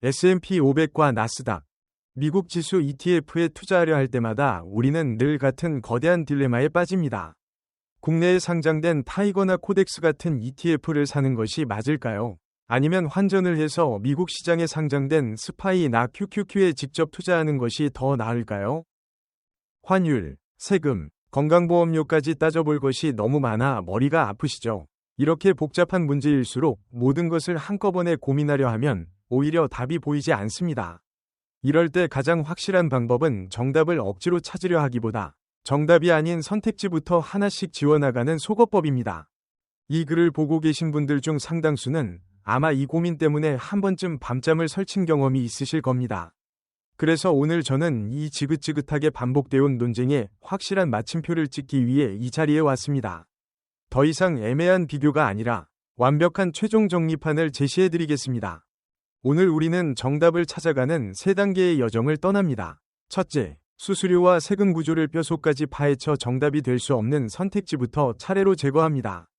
S&P 500과 나스닥, 미국 지수 ETF에 투자하려 할 때마다 우리는 늘 같은 거대한 딜레마에 빠집니다. 국내에 상장된 타이거나 코덱스 같은 ETF를 사는 것이 맞을까요? 아니면 환전을 해서 미국 시장에 상장된 스파이나 QQQ에 직접 투자하는 것이 더 나을까요? 환율, 세금, 건강보험료까지 따져볼 것이 너무 많아 머리가 아프시죠? 이렇게 복잡한 문제일수록 모든 것을 한꺼번에 고민하려 하면 오히려 답이 보이지 않습니다. 이럴 때 가장 확실한 방법은 정답을 억지로 찾으려 하기보다 정답이 아닌 선택지부터 하나씩 지워나가는 속어법입니다. 이 글을 보고 계신 분들 중 상당수는 아마 이 고민 때문에 한 번쯤 밤잠을 설친 경험이 있으실 겁니다. 그래서 오늘 저는 이 지긋지긋하게 반복되어온 논쟁에 확실한 마침표를 찍기 위해 이 자리에 왔습니다. 더 이상 애매한 비교가 아니라 완벽한 최종 정리판을 제시해드리겠습니다. 오늘 우리는 정답을 찾아가는 세 단계의 여정을 떠납니다. 첫째, 수수료와 세금 구조를 뼛속까지 파헤쳐 정답이 될 수 없는 선택지부터 차례로 제거합니다.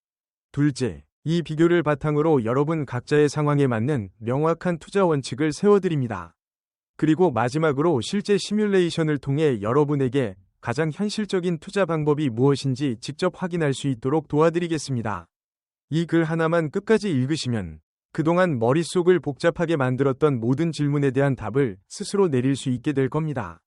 둘째, 이 비교를 바탕으로 여러분 각자의 상황에 맞는 명확한 투자 원칙을 세워드립니다. 그리고 마지막으로 실제 시뮬레이션을 통해 여러분에게 가장 현실적인 투자 방법이 무엇인지 직접 확인할 수 있도록 도와드리겠습니다. 이 글 하나만 끝까지 읽으시면 그동안 머릿속을 복잡하게 만들었던 모든 질문에 대한 답을 스스로 내릴 수 있게 될 겁니다.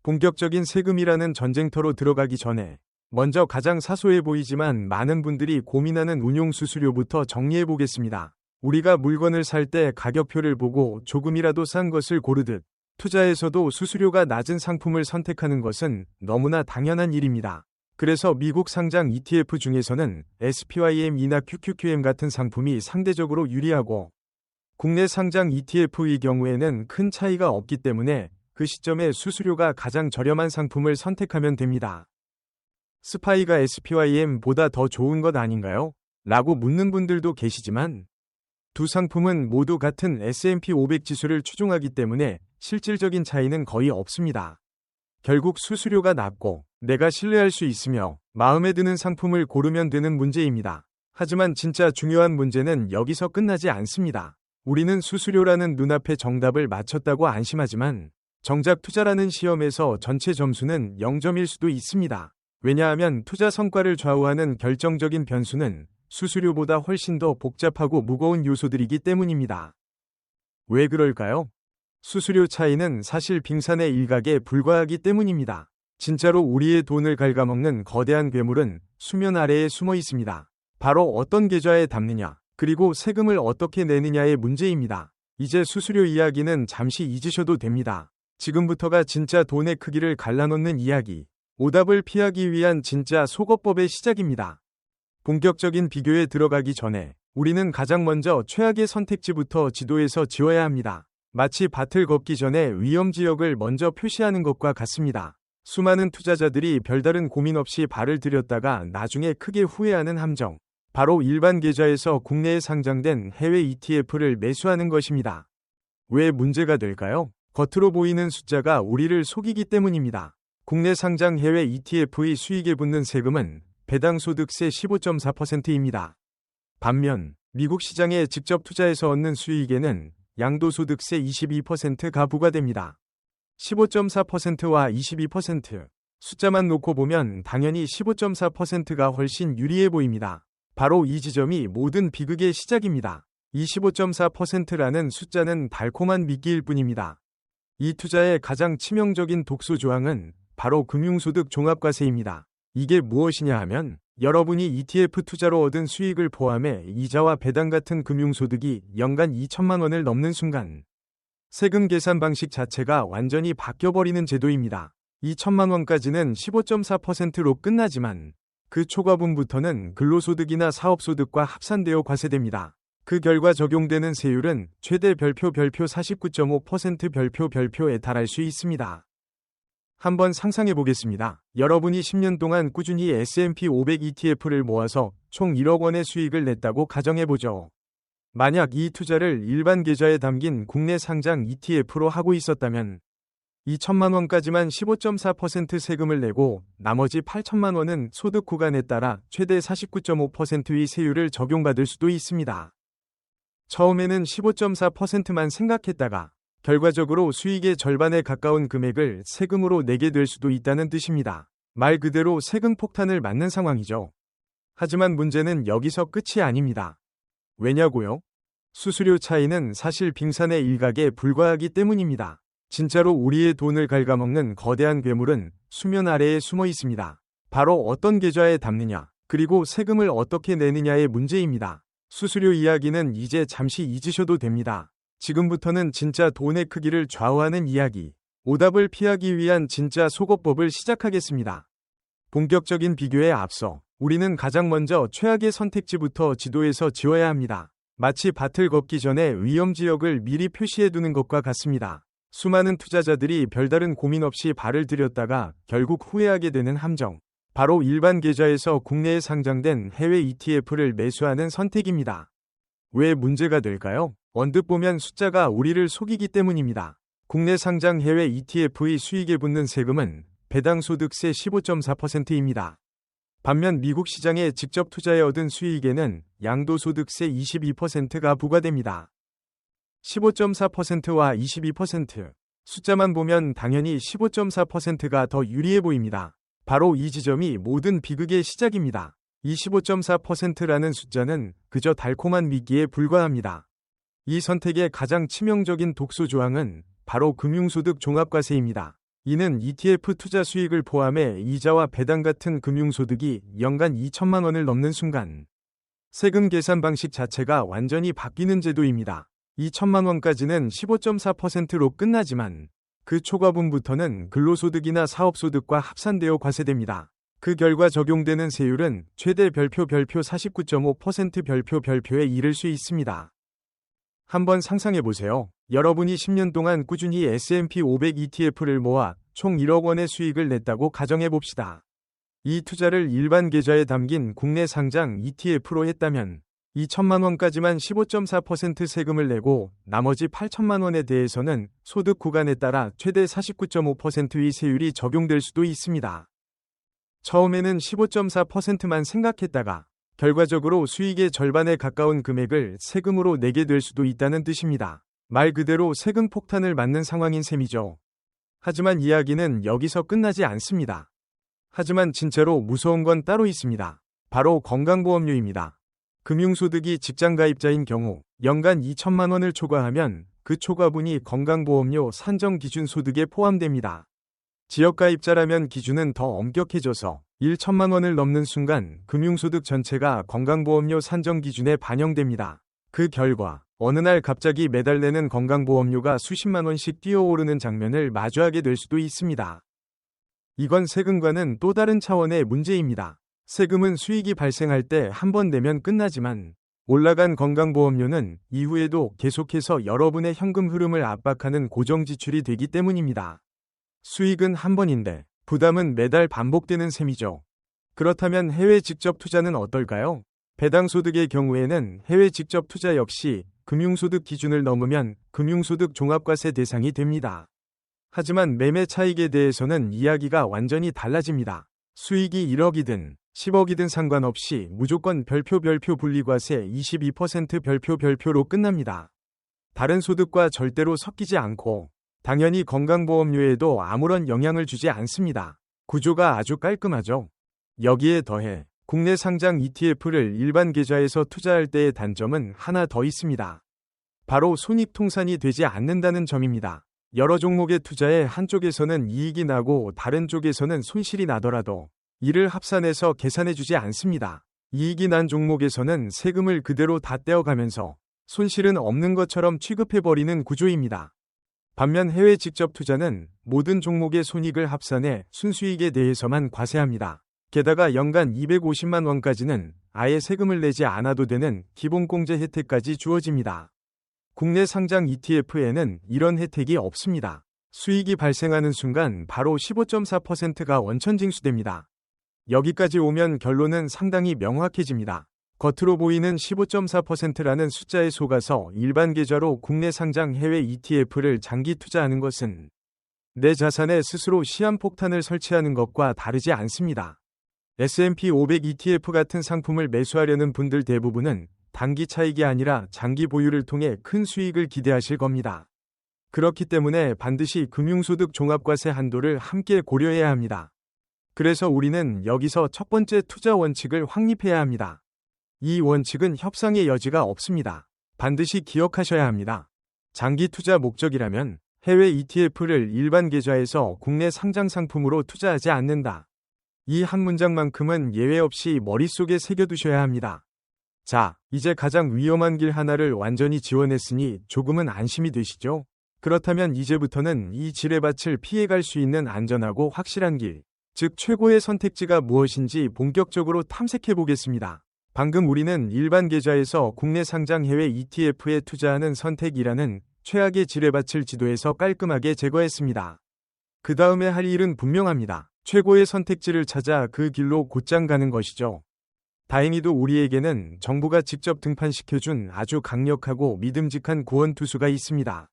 본격적인 세금이라는 전쟁터로 들어가기 전에 먼저 가장 사소해 보이지만 많은 분들이 고민하는 운용 수수료부터 정리해 보겠습니다. 우리가 물건을 살 때 가격표를 보고 조금이라도 싼 것을 고르듯 투자에서도 수수료가 낮은 상품을 선택하는 것은 너무나 당연한 일입니다. 그래서 미국 상장 ETF 중에서는 SPYM이나 QQQM 같은 상품이 상대적으로 유리하고 국내 상장 ETF의 경우에는 큰 차이가 없기 때문에 그 시점에 수수료가 가장 저렴한 상품을 선택하면 됩니다. 스파이가 SPYM보다 더 좋은 것 아닌가요? 라고 묻는 분들도 계시지만 두 상품은 모두 같은 S&P 500 지수를 추종하기 때문에 실질적인 차이는 거의 없습니다. 결국 수수료가 낮고 내가 신뢰할 수 있으며 마음에 드는 상품을 고르면 되는 문제입니다. 하지만 진짜 중요한 문제는 여기서 끝나지 않습니다. 우리는 수수료라는 눈앞의 정답을 맞췄다고 안심하지만 정작 투자라는 시험에서 전체 점수는 0점일 수도 있습니다. 왜냐하면 투자 성과를 좌우하는 결정적인 변수는 수수료보다 훨씬 더 복잡하고 무거운 요소들이기 때문입니다. 왜 그럴까요? 수수료 차이는 사실 빙산의 일각에 불과하기 때문입니다. 진짜로 우리의 돈을 갉아먹는 거대한 괴물은 수면 아래에 숨어 있습니다. 바로 어떤 계좌에 담느냐, 그리고 세금을 어떻게 내느냐의 문제입니다. 이제 수수료 이야기는 잠시 잊으셔도 됩니다. 지금부터가 진짜 돈의 크기를 갈라놓는 이야기, 오답을 피하기 위한 진짜 속어법의 시작입니다. 본격적인 비교에 들어가기 전에 우리는 가장 먼저 최악의 선택지부터 지도에서 지워야 합니다. 마치 밭을 걷기 전에 위험지역을 먼저 표시하는 것과 같습니다. 수많은 투자자들이 별다른 고민 없이 발을 들였다가 나중에 크게 후회하는 함정. 바로 일반 계좌에서 국내에 상장된 해외 ETF를 매수하는 것입니다. 왜 문제가 될까요? 겉으로 보이는 숫자가 우리를 속이기 때문입니다. 국내 상장 해외 ETF의 수익에 붙는 세금은 배당 소득세 15.4%입니다. 반면 미국 시장에 직접 투자해서 얻는 수익에는 양도소득세 22%가 부과됩니다. 15.4%와 22%, 숫자만 놓고 보면 당연히 15.4%가 훨씬 유리해 보입니다. 바로 이 지점이 모든 비극의 시작입니다. 이 15.4%라는 숫자는 달콤한 미끼일 뿐입니다. 이 투자의 가장 치명적인 독소 조항은 바로 금융소득 종합과세입니다. 이게 무엇이냐 하면 여러분이 ETF 투자로 얻은 수익을 포함해 이자와 배당 같은 금융소득이 연간 2천만 원을 넘는 순간 세금 계산 방식 자체가 완전히 바뀌어버리는 제도입니다. 2천만 원까지는 15.4%로 끝나지만 그 초과분부터는 근로소득이나 사업소득과 합산되어 과세됩니다. 그 결과 적용되는 세율은 최대 별표 49.5% 별표에 달할 수 있습니다. 한번 상상해 보겠습니다. 여러분이 10년 동안 꾸준히 S&P 500 ETF를 모아서 총 1억 원의 수익을 냈다고 가정해 보죠. 만약 이 투자를 일반 계좌에 담긴 국내 상장 ETF로 하고 있었다면 2천만 원까지만 15.4% 세금을 내고 나머지 8천만 원은 소득 구간에 따라 최대 49.5%의 세율을 적용받을 수도 있습니다. 처음에는 15.4%만 생각했다가 결과적으로 수익의 절반에 가까운 금액을 세금으로 내게 될 수도 있다는 뜻입니다. 말 그대로 세금 폭탄을 맞는 상황이죠. 하지만 문제는 여기서 끝이 아닙니다. 왜냐고요? 수수료 차이는 사실 빙산의 일각에 불과하기 때문입니다. 진짜로 우리의 돈을 갉아먹는 거대한 괴물은 수면 아래에 숨어 있습니다. 바로 어떤 계좌에 담느냐, 그리고 세금을 어떻게 내느냐의 문제입니다. 수수료 이야기는 이제 잠시 잊으셔도 됩니다. 지금부터는 진짜 돈의 크기를 좌우하는 이야기, 오답을 피하기 위한 진짜 속어법을 시작하겠습니다. 본격적인 비교에 앞서 우리는 가장 먼저 최악의 선택지부터 지도에서 지워야 합니다. 마치 밭을 걷기 전에 위험 지역을 미리 표시해두는 것과 같습니다. 수많은 투자자들이 별다른 고민 없이 발을 들였다가 결국 후회하게 되는 함정. 바로 일반 계좌에서 국내에 상장된 해외 ETF를 매수하는 선택입니다. 왜 문제가 될까요? 언뜻 보면 숫자가 우리를 속이기 때문입니다. 국내 상장 해외 ETF의 수익에 붙는 세금은 배당 소득세 15.4%입니다. 반면 미국 시장에 직접 투자해 얻은 수익에는 양도소득세 22%가 부과됩니다. 15.4%와 22%. 숫자만 보면 당연히 15.4%가 더 유리해 보입니다. 바로 이 지점이 모든 비극의 시작입니다. 이 15.4%라는 숫자는 그저 달콤한 미끼에 불과합니다. 이 선택의 가장 치명적인 독소 조항은 바로 금융소득 종합과세입니다. 이는 ETF 투자 수익을 포함해 이자와 배당 같은 금융소득이 연간 2천만 원을 넘는 순간 세금 계산 방식 자체가 완전히 바뀌는 제도입니다. 2천만 원까지는 15.4%로 끝나지만 그 초과분부터는 근로소득이나 사업소득과 합산되어 과세됩니다. 그 결과 적용되는 세율은 최대 별표 49.5% 별표에 이를 수 있습니다. 한번 상상해보세요. 여러분이 10년 동안 꾸준히 S&P 500 ETF를 모아 총 1억 원의 수익을 냈다고 가정해봅시다. 이 투자를 일반 계좌에 담긴 국내 상장 ETF로 했다면 2천만 원까지만 15.4% 세금을 내고 나머지 8천만 원에 대해서는 소득 구간에 따라 최대 49.5%의 세율이 적용될 수도 있습니다. 처음에는 15.4%만 생각했다가 결과적으로 수익의 절반에 가까운 금액을 세금으로 내게 될 수도 있다는 뜻입니다. 말 그대로 세금 폭탄을 맞는 상황인 셈이죠. 하지만 이야기는 여기서 끝나지 않습니다. 하지만 진짜로 무서운 건 따로 있습니다. 바로 건강보험료입니다. 금융소득이 직장가입자인 경우 연간 2천만 원을 초과하면 그 초과분이 건강보험료 산정기준 소득에 포함됩니다. 지역가입자라면 기준은 더 엄격해져서 1천만 원을 넘는 순간 금융소득 전체가 건강보험료 산정기준에 반영됩니다. 그 결과 어느 날 갑자기 매달 내는 건강보험료가 수십만 원씩 뛰어오르는 장면을 마주하게 될 수도 있습니다. 이건 세금과는 또 다른 차원의 문제입니다. 세금은 수익이 발생할 때 한 번 내면 끝나지만 올라간 건강보험료는 이후에도 계속해서 여러분의 현금 흐름을 압박하는 고정지출이 되기 때문입니다. 수익은 한 번인데 부담은 매달 반복되는 셈이죠. 그렇다면 해외 직접 투자는 어떨까요? 배당 소득의 경우에는 해외 직접 투자 역시 금융소득 기준을 넘으면 금융소득 종합과세 대상이 됩니다. 하지만 매매 차익에 대해서는 이야기가 완전히 달라집니다. 수익이 1억이든 10억이든 상관없이 무조건 별표 분리과세 22% 별표로 끝납니다. 다른 소득과 절대로 섞이지 않고 당연히 건강보험료에도 아무런 영향을 주지 않습니다. 구조가 아주 깔끔하죠. 여기에 더해 국내 상장 ETF를 일반 계좌에서 투자할 때의 단점은 하나 더 있습니다. 바로 손익통산이 되지 않는다는 점입니다. 여러 종목의 투자에 한쪽에서는 이익이 나고 다른 쪽에서는 손실이 나더라도 이를 합산해서 계산해주지 않습니다. 이익이 난 종목에서는 세금을 그대로 다 떼어가면서 손실은 없는 것처럼 취급해버리는 구조입니다. 반면 해외 직접 투자는 모든 종목의 손익을 합산해 순수익에 대해서만 과세합니다. 게다가 연간 250만 원까지는 아예 세금을 내지 않아도 되는 기본공제 혜택까지 주어집니다. 국내 상장 ETF에는 이런 혜택이 없습니다. 수익이 발생하는 순간 바로 15.4%가 원천징수됩니다. 여기까지 오면 결론은 상당히 명확해집니다. 겉으로 보이는 15.4%라는 숫자에 속아서 일반 계좌로 국내 상장 해외 ETF를 장기 투자하는 것은 내 자산에 스스로 시한폭탄을 설치하는 것과 다르지 않습니다. S&P 500 ETF 같은 상품을 매수하려는 분들 대부분은 단기 차익이 아니라 장기 보유를 통해 큰 수익을 기대하실 겁니다. 그렇기 때문에 반드시 금융소득 종합과세 한도를 함께 고려해야 합니다. 그래서 우리는 여기서 첫 번째 투자 원칙을 확립해야 합니다. 이 원칙은 협상의 여지가 없습니다. 반드시 기억하셔야 합니다. 장기 투자 목적이라면 해외 ETF를 일반 계좌에서 국내 상장 상품으로 투자하지 않는다. 이 한 문장만큼은 예외 없이 머릿속에 새겨두셔야 합니다. 자, 이제 가장 위험한 길 하나를 완전히 지워냈으니 조금은 안심이 되시죠? 그렇다면 이제부터는 이 지뢰밭을 피해갈 수 있는 안전하고 확실한 길, 즉 최고의 선택지가 무엇인지 본격적으로 탐색해 보겠습니다. 방금 우리는 일반 계좌에서 국내 상장 해외 ETF에 투자하는 선택이라는 최악의 지뢰밭을 지도에서 깔끔하게 제거했습니다. 그 다음에 할 일은 분명합니다. 최고의 선택지를 찾아 그 길로 곧장 가는 것이죠. 다행히도 우리에게는 정부가 직접 등판시켜준 아주 강력하고 믿음직한 구원투수가 있습니다.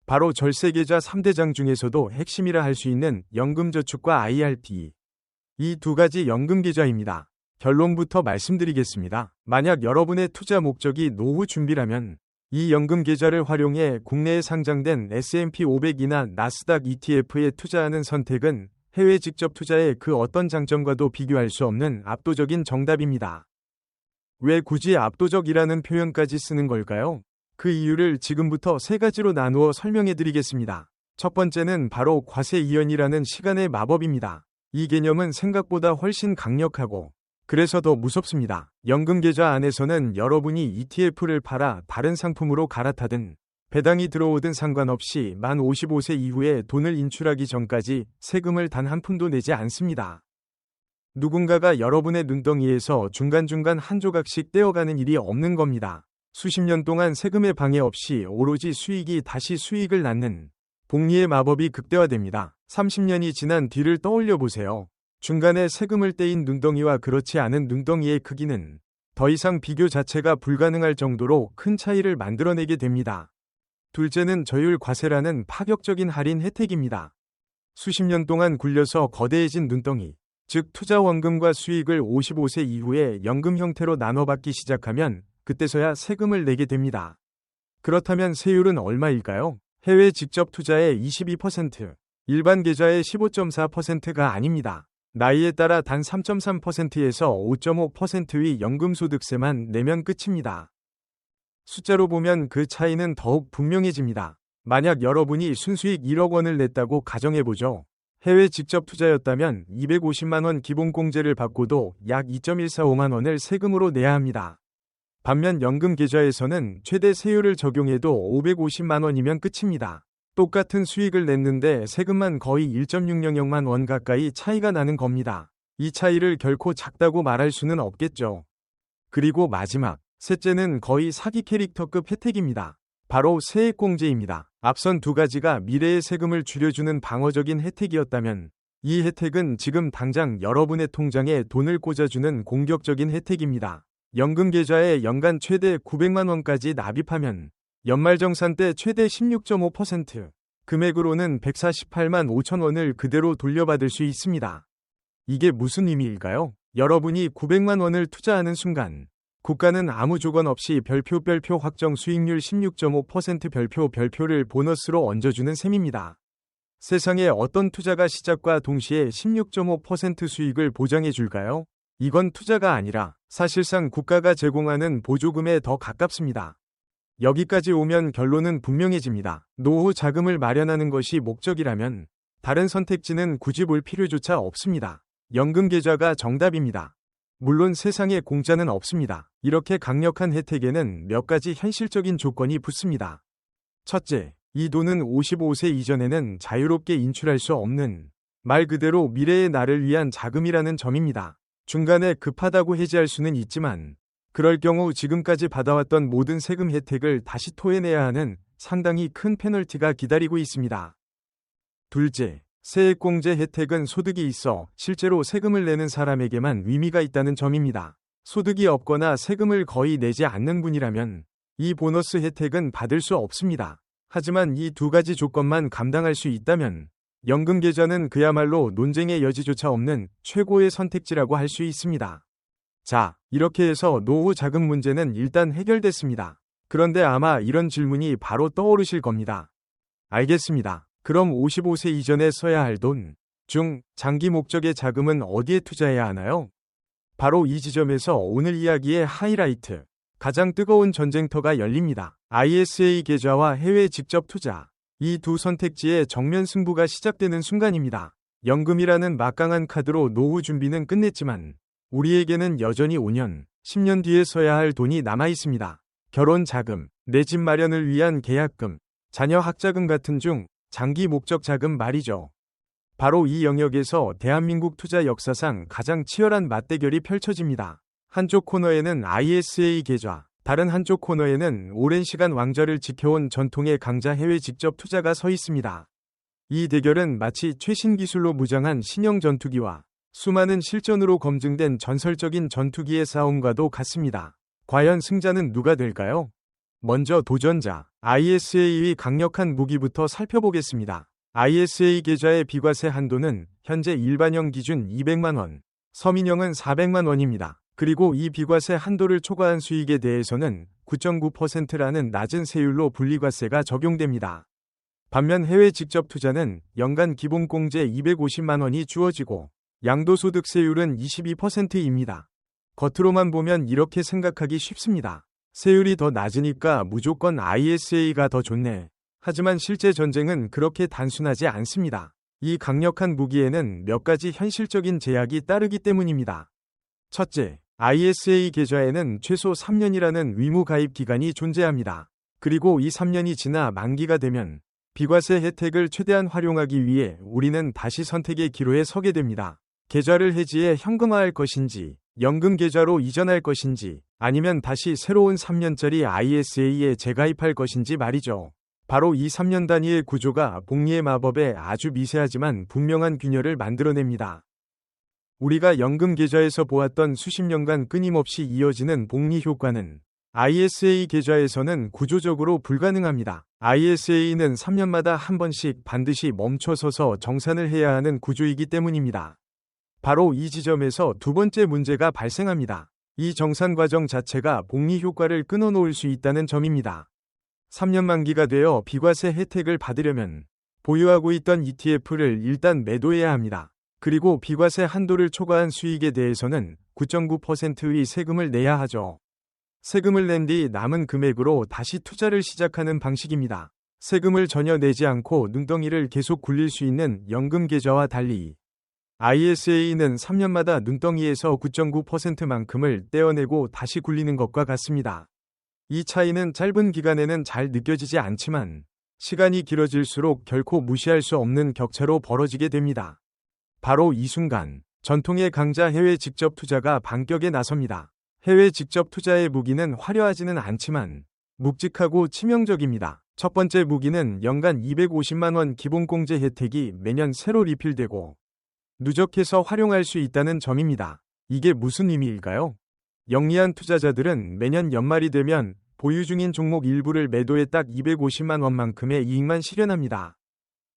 바로 절세계좌 3대장 중에서도 핵심이라 할 수 있는 연금저축과 IRP. 이 두 가지 연금계좌입니다. 결론부터 말씀드리겠습니다. 만약 여러분의 투자 목적이 노후 준비라면 이 연금계좌를 활용해 국내에 상장된 S&P 500이나 나스닥 ETF에 투자하는 선택은 해외 직접 투자의 그 어떤 장점과도 비교할 수 없는 압도적인 정답입니다. 왜 굳이 압도적이라는 표현까지 쓰는 걸까요? 그 이유를 지금부터 세 가지로 나누어 설명해 드리겠습니다. 첫 번째는 바로 과세 이연이라는 시간의 마법입니다. 이 개념은 생각보다 훨씬 강력하고 그래서 더 무섭습니다. 연금계좌 안에서는 여러분이 ETF를 팔아 다른 상품으로 갈아타든 배당이 들어오든 상관없이 만 55세 이후에 돈을 인출하기 전까지 세금을 단 한 푼도 내지 않습니다. 누군가가 여러분의 눈덩이에서 중간중간 한 조각씩 떼어가는 일이 없는 겁니다. 수십 년 동안 세금의 방해 없이 오로지 수익이 다시 수익을 낳는 복리의 마법이 극대화됩니다. 30년이 지난 뒤를 떠올려 보세요. 중간에 세금을 떼인 눈덩이와 그렇지 않은 눈덩이의 크기는 더 이상 비교 자체가 불가능할 정도로 큰 차이를 만들어내게 됩니다. 둘째는 저율 과세라는 파격적인 할인 혜택입니다. 수십 년 동안 굴려서 거대해진 눈덩이, 즉 투자 원금과 수익을 55세 이후에 연금 형태로 나눠받기 시작하면 그때서야 세금을 내게 됩니다. 그렇다면 세율은 얼마일까요? 해외 직접 투자의 22%, 일반 계좌의 15.4%가 아닙니다. 나이에 따라 단 3.3%에서 5.5%의 연금소득세만 내면 끝입니다. 숫자로 보면 그 차이는 더욱 분명해집니다. 만약 여러분이 순수익 1억 원을 냈다고 가정해보죠. 해외 직접 투자였다면 250만 원 기본공제를 받고도 약 2.145만 원을 세금으로 내야 합니다. 반면 연금 계좌에서는 최대 세율을 적용해도 550만 원이면 끝입니다. 똑같은 수익을 냈는데 세금만 거의 1.600만 원 가까이 차이가 나는 겁니다. 이 차이를 결코 작다고 말할 수는 없겠죠. 그리고 마지막, 셋째는 거의 사기 캐릭터급 혜택입니다. 바로 세액공제입니다. 앞선 두 가지가 미래의 세금을 줄여주는 방어적인 혜택이었다면 이 혜택은 지금 당장 여러분의 통장에 돈을 꽂아주는 공격적인 혜택입니다. 연금계좌에 연간 최대 900만 원까지 납입하면 연말정산 때 최대 16.5%, 금액으로는 148만 5천 원을 그대로 돌려받을 수 있습니다. 이게 무슨 의미일까요? 여러분이 900만 원을 투자하는 순간 국가는 아무 조건 없이 별표 확정 수익률 16.5% 별표를 보너스로 얹어주는 셈입니다. 세상에 어떤 투자가 시작과 동시에 16.5% 수익을 보장해 줄까요? 이건 투자가 아니라 사실상 국가가 제공하는 보조금에 더 가깝습니다. 여기까지 오면 결론은 분명해집니다. 노후 자금을 마련하는 것이 목적이라면 다른 선택지는 굳이 볼 필요조차 없습니다. 연금계좌가 정답입니다. 물론 세상에 공짜는 없습니다. 이렇게 강력한 혜택에는 몇 가지 현실적인 조건이 붙습니다. 첫째, 이 돈은 55세 이전에는 자유롭게 인출할 수 없는 말 그대로 미래의 나를 위한 자금이라는 점입니다. 중간에 급하다고 해지할 수는 있지만 그럴 경우 지금까지 받아왔던 모든 세금 혜택을 다시 토해내야 하는 상당히 큰 페널티가 기다리고 있습니다. 둘째, 세액공제 혜택은 소득이 있어 실제로 세금을 내는 사람에게만 의미가 있다는 점입니다. 소득이 없거나 세금을 거의 내지 않는 분이라면 이 보너스 혜택은 받을 수 없습니다. 하지만 이 두 가지 조건만 감당할 수 있다면 연금계좌는 그야말로 논쟁의 여지조차 없는 최고의 선택지라고 할 수 있습니다. 자, 이렇게 해서 노후 자금 문제는 일단 해결됐습니다. 그런데 아마 이런 질문이 바로 떠오르실 겁니다. 알겠습니다. 그럼 55세 이전에 써야 할 돈, 중, 장기 목적의 자금은 어디에 투자해야 하나요? 바로 이 지점에서 오늘 이야기의 하이라이트, 가장 뜨거운 전쟁터가 열립니다. ISA 계좌와 해외 직접 투자. 이 두 선택지의 정면 승부가 시작되는 순간입니다. 연금이라는 막강한 카드로 노후 준비는 끝냈지만 우리에게는 여전히 5년, 10년 뒤에 써야 할 돈이 남아 있습니다. 결혼 자금, 내 집 마련을 위한 계약금, 자녀 학자금 같은 중 장기 목적 자금 말이죠. 바로 이 영역에서 대한민국 투자 역사상 가장 치열한 맞대결이 펼쳐집니다. 한쪽 코너에는 ISA 계좌, 다른 한쪽 코너에는 오랜 시간 왕좌를 지켜온 전통의 강자 해외 직접 투자가 서 있습니다. 이 대결은 마치 최신 기술로 무장한 신형 전투기와 수많은 실전으로 검증된 전설적인 전투기의 싸움과도 같습니다. 과연 승자는 누가 될까요? 먼저 도전자, ISA의 강력한 무기부터 살펴보겠습니다. ISA 계좌의 비과세 한도는 현재 일반형 기준 200만원, 서민형은 400만원입니다. 그리고 이 비과세 한도를 초과한 수익에 대해서는 9.9%라는 낮은 세율로 분리과세가 적용됩니다. 반면 해외 직접 투자는 연간 기본공제 250만원이 주어지고 양도소득세율은 22%입니다. 겉으로만 보면 이렇게 생각하기 쉽습니다. 세율이 더 낮으니까 무조건 ISA가 더 좋네. 하지만 실제 전쟁은 그렇게 단순하지 않습니다. 이 강력한 무기에는 몇 가지 현실적인 제약이 따르기 때문입니다. 첫째, ISA 계좌에는 최소 3년이라는 의무 가입 기간이 존재합니다. 그리고 이 3년이 지나 만기가 되면 비과세 혜택을 최대한 활용하기 위해 우리는 다시 선택의 기로에 서게 됩니다. 계좌를 해지해 현금화할 것인지, 연금 계좌로 이전할 것인지, 아니면 다시 새로운 3년짜리 ISA에 재가입할 것인지 말이죠. 바로 이 3년 단위의 구조가 복리의 마법에 아주 미세하지만 분명한 균열을 만들어냅니다. 우리가 연금 계좌에서 보았던 수십 년간 끊임없이 이어지는 복리 효과는 ISA 계좌에서는 구조적으로 불가능합니다. ISA는 3년마다 한 번씩 반드시 멈춰서서 정산을 해야 하는 구조이기 때문입니다. 바로 이 지점에서 두 번째 문제가 발생합니다. 이 정산 과정 자체가 복리 효과를 끊어놓을 수 있다는 점입니다. 3년 만기가 되어 비과세 혜택을 받으려면 보유하고 있던 ETF를 일단 매도해야 합니다. 그리고 비과세 한도를 초과한 수익에 대해서는 9.9%의 세금을 내야 하죠. 세금을 낸 뒤 남은 금액으로 다시 투자를 시작하는 방식입니다. 세금을 전혀 내지 않고 눈덩이를 계속 굴릴 수 있는 연금 계좌와 달리 ISA는 3년마다 눈덩이에서 9.9%만큼을 떼어내고 다시 굴리는 것과 같습니다. 이 차이는 짧은 기간에는 잘 느껴지지 않지만 시간이 길어질수록 결코 무시할 수 없는 격차로 벌어지게 됩니다. 바로 이 순간 전통의 강자 해외 직접 투자가 반격에 나섭니다. 해외 직접 투자의 무기는 화려하지는 않지만 묵직하고 치명적입니다. 첫 번째 무기는 연간 250만원 기본공제 혜택이 매년 새로 리필되고 누적해서 활용할 수 있다는 점입니다. 이게 무슨 의미일까요? 영리한 투자자들은 매년 연말이 되면 보유 중인 종목 일부를 매도해 딱 250만 원만큼의 이익만 실현합니다.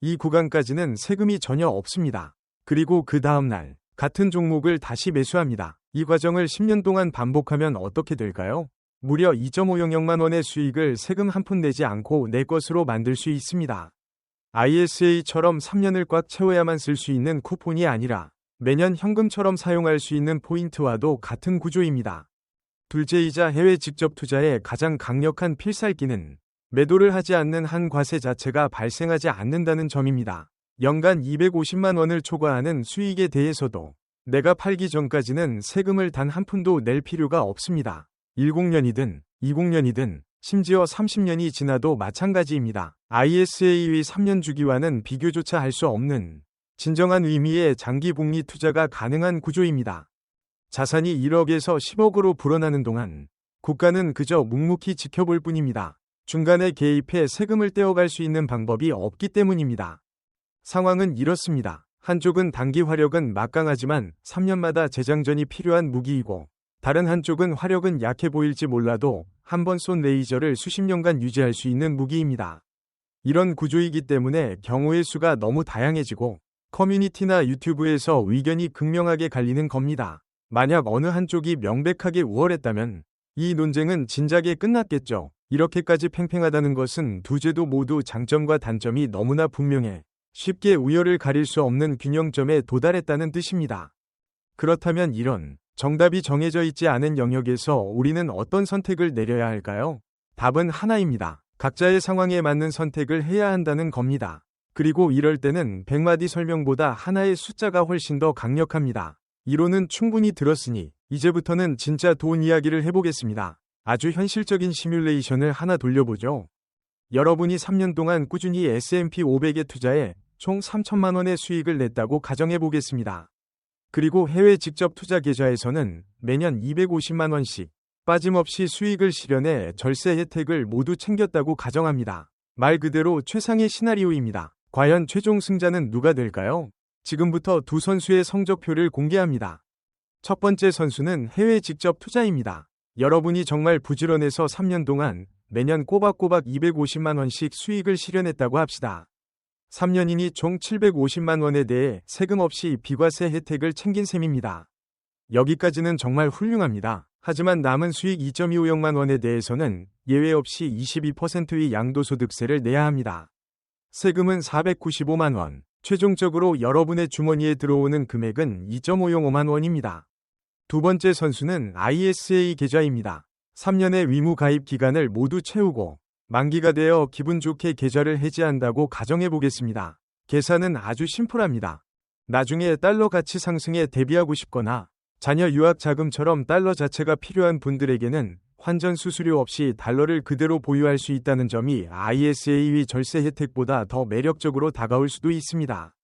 이 구간까지는 세금이 전혀 없습니다. 그리고 그 다음날 같은 종목을 다시 매수합니다. 이 과정을 10년 동안 반복하면 어떻게 될까요? 무려 2.5영만 원의 수익을 세금 한 푼 내지 않고 내 것으로 만들 수 있습니다. ISA처럼 3년을 꽉 채워야만 쓸 수 있는 쿠폰이 아니라 매년 현금처럼 사용할 수 있는 포인트와도 같은 구조입니다. 둘째이자 해외 직접 투자의 가장 강력한 필살기는 매도를 하지 않는 한 과세 자체가 발생하지 않는다는 점입니다. 연간 250만 원을 초과하는 수익에 대해서도 내가 팔기 전까지는 세금을 단 한 푼도 낼 필요가 없습니다. 10년이든 20년이든 심지어 30년이 지나도 마찬가지입니다. ISA의 3년 주기와는 비교조차 할 수 없는 진정한 의미의 장기 복리 투자가 가능한 구조입니다. 자산이 1억에서 10억으로 불어나는 동안 국가는 그저 묵묵히 지켜볼 뿐입니다. 중간에 개입해 세금을 떼어갈 수 있는 방법이 없기 때문입니다. 상황은 이렇습니다. 한쪽은 단기 화력은 막강하지만 3년마다 재장전이 필요한 무기이고 다른 한쪽은 화력은 약해 보일지 몰라도 한 번 쏜 레이저를 수십 년간 유지할 수 있는 무기입니다. 이런 구조이기 때문에 경우의 수가 너무 다양해지고 커뮤니티나 유튜브에서 의견이 극명하게 갈리는 겁니다. 만약 어느 한쪽이 명백하게 우월했다면 이 논쟁은 진작에 끝났겠죠. 이렇게까지 팽팽하다는 것은 두 제도 모두 장점과 단점이 너무나 분명해 쉽게 우열을 가릴 수 없는 균형점에 도달했다는 뜻입니다. 그렇다면 이런 정답이 정해져 있지 않은 영역에서 우리는 어떤 선택을 내려야 할까요? 답은 하나입니다. 각자의 상황에 맞는 선택을 해야 한다는 겁니다. 그리고 이럴 때는 100마디 설명보다 하나의 숫자가 훨씬 더 강력합니다. 이론은 충분히 들었으니 이제부터는 진짜 돈 이야기를 해보겠습니다. 아주 현실적인 시뮬레이션을 하나 돌려보죠. 여러분이 3년 동안 꾸준히 S&P 500에 투자해 총 3천만 원의 수익을 냈다고 가정해보겠습니다. 그리고 해외 직접 투자 계좌에서는 매년 250만 원씩 빠짐없이 수익을 실현해 절세 혜택을 모두 챙겼다고 가정합니다. 말 그대로 최상의 시나리오입니다. 과연 최종 승자는 누가 될까요? 지금부터 두 선수의 성적표를 공개합니다. 첫 번째 선수는 해외 직접 투자입니다. 여러분이 정말 부지런해서 3년 동안 매년 꼬박꼬박 250만 원씩 수익을 실현했다고 합시다. 3년이니 총 750만 원에 대해 세금 없이 비과세 혜택을 챙긴 셈입니다. 여기까지는 정말 훌륭합니다. 하지만 남은 수익 2.25억만 원에 대해서는 예외 없이 22%의 양도소득세를 내야 합니다. 세금은 495만 원, 최종적으로 여러분의 주머니에 들어오는 금액은 2.505만 원입니다. 두 번째 선수는 ISA 계좌입니다. 3년의 위무 가입 기간을 모두 채우고 만기가 되어 기분 좋게 계좌를 해지한다고 가정해 보겠습니다. 계산은 아주 심플합니다. 나중에 달러 가치 상승에 대비하고 싶거나 자녀 유학 자금처럼 달러 자체가 필요한 분들에게는 환전 수수료 없이 달러를 그대로 보유할 수 있다는 점이 ISA의 절세 혜택보다 더 매력적으로 다가올 수도 있습니다.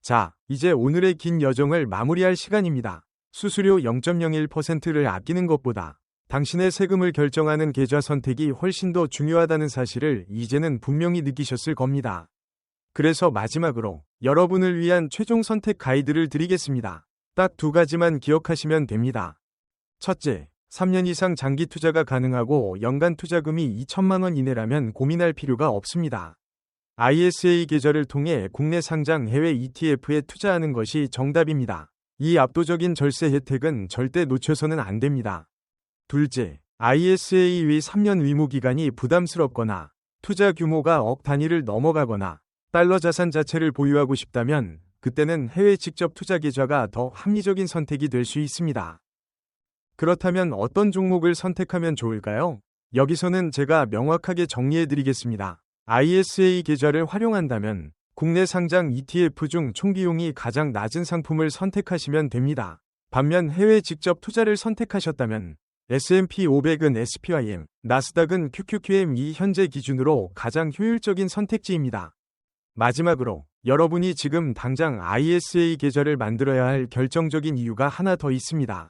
자, 이제 오늘의 긴 여정을 마무리할 시간입니다. 수수료 0.01%를 아끼는 것보다 당신의 세금을 결정하는 계좌 선택이 훨씬 더 중요하다는 사실을 이제는 분명히 느끼셨을 겁니다. 그래서 마지막으로 여러분을 위한 최종 선택 가이드를 드리겠습니다. 딱 두 가지만 기억하시면 됩니다. 첫째, 3년 이상 장기 투자가 가능하고 연간 투자금이 2천만 원 이내라면 고민할 필요가 없습니다. ISA 계좌를 통해 국내 상장 해외 ETF에 투자하는 것이 정답입니다. 이 압도적인 절세 혜택은 절대 놓쳐서는 안 됩니다. 둘째, ISA의 3년 의무 기간이 부담스럽거나 투자 규모가 억 단위를 넘어가거나 달러 자산 자체를 보유하고 싶다면 그때는 해외 직접 투자 계좌가 더 합리적인 선택이 될 수 있습니다. 그렇다면 어떤 종목을 선택하면 좋을까요? 여기서는 제가 명확하게 정리해 드리겠습니다. ISA 계좌를 활용한다면 국내 상장 ETF 중 총비용이 가장 낮은 상품을 선택하시면 됩니다. 반면 해외 직접 투자를 선택하셨다면 S&P 500은 SPYM, 나스닥은 QQQM이 현재 기준으로 가장 효율적인 선택지입니다. 마지막으로 여러분이 지금 당장 ISA 계좌를 만들어야 할 결정적인 이유가 하나 더 있습니다.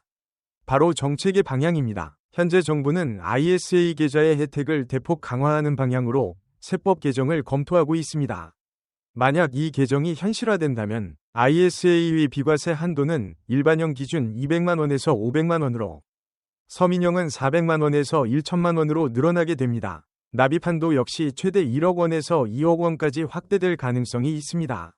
바로 정책의 방향입니다. 현재 정부는 ISA 계좌의 혜택을 대폭 강화하는 방향으로 세법 개정을 검토하고 있습니다. 만약 이 개정이 현실화된다면 ISA의 비과세 한도는 일반형 기준 200만 원에서 500만 원으로 서민형은 400만 원에서 1천만 원으로 늘어나게 됩니다. 납입 한도 역시 최대 1억 원에서 2억 원까지 확대될 가능성이 있습니다.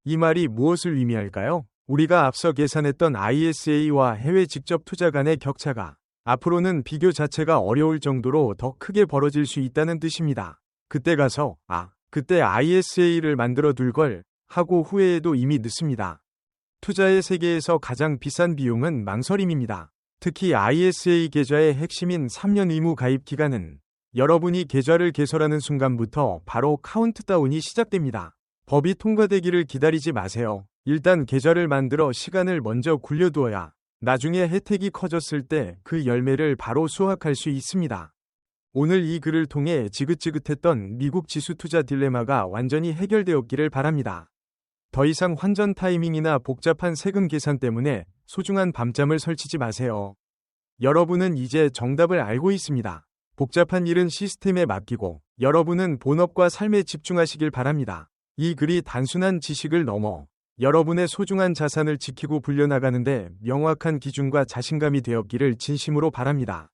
이 말이 무엇을 의미할까요? 우리가 앞서 계산했던 ISA와 해외 직접 투자 간의 격차가 앞으로는 비교 자체가 어려울 정도로 더 크게 벌어질 수 있다는 뜻입니다. 그때 가서 그때 ISA를 만들어 둘 걸 하고 후회해도 이미 늦습니다. 투자의 세계에서 가장 비싼 비용은 망설임입니다. 특히 ISA 계좌의 핵심인 3년 의무 가입 기간은 여러분이 계좌를 개설하는 순간부터 바로 카운트다운이 시작됩니다. 법이 통과되기를 기다리지 마세요. 일단 계좌를 만들어 시간을 먼저 굴려두어야 나중에 혜택이 커졌을 때 그 열매를 바로 수확할 수 있습니다. 오늘 이 글을 통해 지긋지긋했던 미국 지수 투자 딜레마가 완전히 해결되었기를 바랍니다. 더 이상 환전 타이밍이나 복잡한 세금 계산 때문에 소중한 밤잠을 설치지 마세요. 여러분은 이제 정답을 알고 있습니다. 복잡한 일은 시스템에 맡기고 여러분은 본업과 삶에 집중하시길 바랍니다. 이 글이 단순한 지식을 넘어 여러분의 소중한 자산을 지키고 불려나가는데 명확한 기준과 자신감이 되었기를 진심으로 바랍니다.